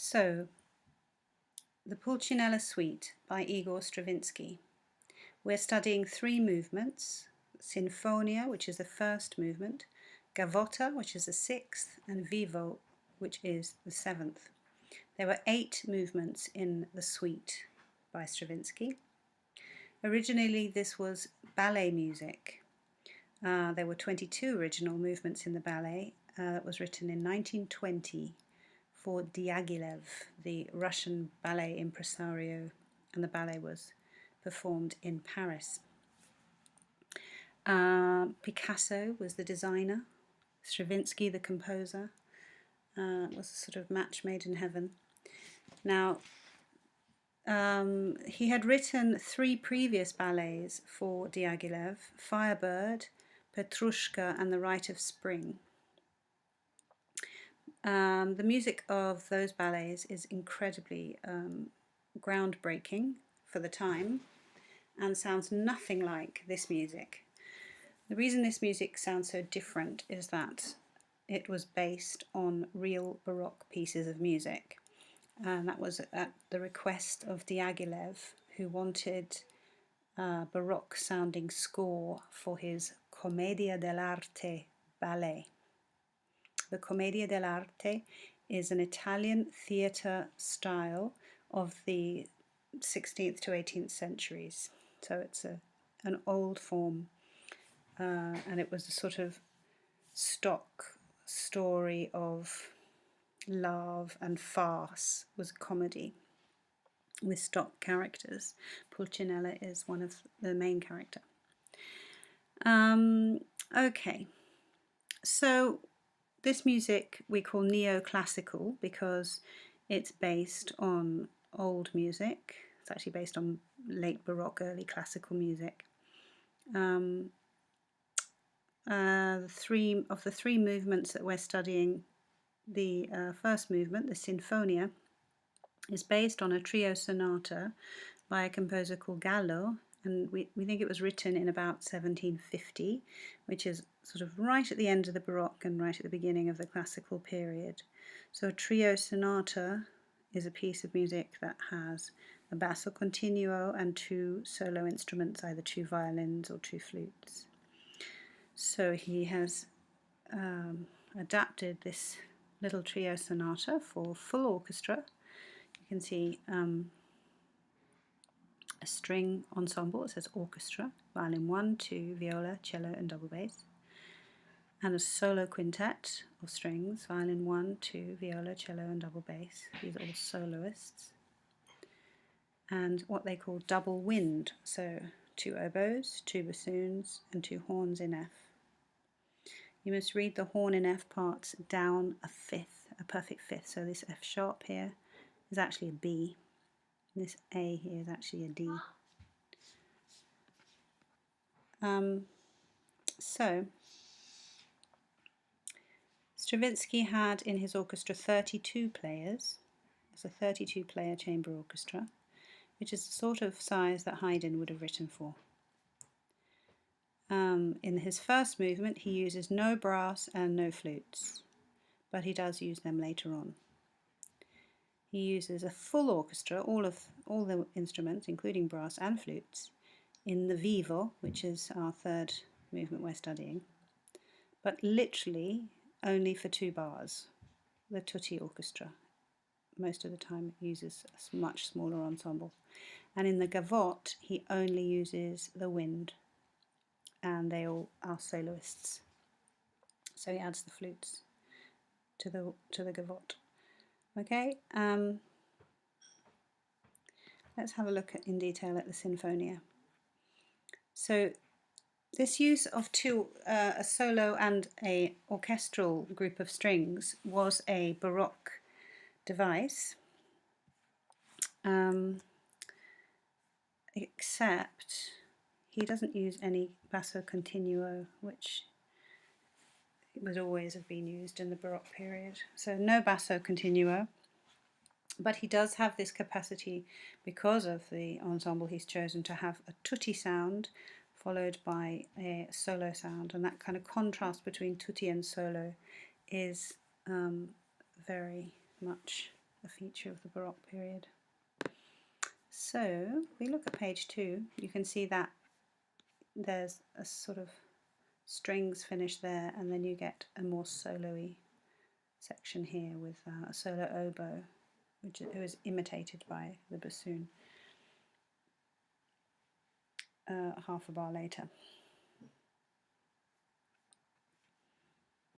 So, the Pulcinella Suite by Igor Stravinsky. We're studying three movements: Sinfonia, which is the first movement, Gavotta, which is the sixth, and Vivo, which is the seventh. There were 8 movements in the suite by Stravinsky. Originally, this was ballet music. There were 22 original movements in the ballet that was written in 1920 for Diaghilev, the Russian ballet impresario, and the ballet was performed in Paris. Picasso was the designer, Stravinsky the composer. It was a sort of match made in heaven. Now, he had written 3 previous ballets for Diaghilev: Firebird, Petrushka, and The Rite of Spring. The music of those ballets is incredibly groundbreaking for the time and sounds nothing like this music. The reason this music sounds so different is that it was based on real Baroque pieces of music, and that was at the request of Diaghilev, who wanted a Baroque sounding score for his Commedia dell'arte ballet. The Commedia dell'arte is an Italian theatre style of the 16th to 18th centuries. So it's an old form, and it was a sort of stock story of love and farce. It was a comedy with stock characters. Pulcinella is one of the main character. Okay, so this music we call neoclassical because it's based on old music. It's actually based on late Baroque, early classical music. The three movements that we're studying, the first movement, the Sinfonia, is based on a trio sonata by a composer called Gallo, and we think it was written in about 1750, which is sort of right at the end of the Baroque and right at the beginning of the classical period. So a trio sonata is a piece of music that has a basso continuo and 2 solo instruments, either 2 violins or 2 flutes. So he has adapted this little trio sonata for full orchestra. You can see a string ensemble. It says orchestra, violin 1, 2, viola, cello, and double bass, and a solo quintet of strings, violin 1, 2, viola, cello, and double bass. These are all soloists. And what they call double wind, so 2 oboes, 2 bassoons, and 2 horns in F. You must read the horn in F parts down a fifth, a perfect fifth. So this F sharp here is actually a B. This A here is actually a D. So Stravinsky had in his orchestra 32 players. It's a 32-player chamber orchestra, which is the sort of size that Haydn would have written for. In his first movement, he uses no brass and no flutes, but he does use them later on. He uses a full orchestra, all the instruments, including brass and flutes, in the Vivo, which is our third movement we're studying, but literally only for 2 bars. The tutti orchestra most of the time uses a much smaller ensemble. And in the Gavotte, he only uses the wind, and they all are soloists. So he adds the flutes to the Gavotte. Okay, let's have a look in detail at the Sinfonia. So this use of a solo and a orchestral group of strings was a Baroque device, except he doesn't use any basso continuo, which would always have been used in the Baroque period. So no basso continuo, but he does have this capacity, because of the ensemble he's chosen, to have a tutti sound followed by a solo sound, and that kind of contrast between tutti and solo is very much a feature of the Baroque period. So if we look at page 2, you can see that there's a sort of strings finish there, and then you get a more solo-y section here with a solo oboe, which is imitated by the bassoon half a bar later.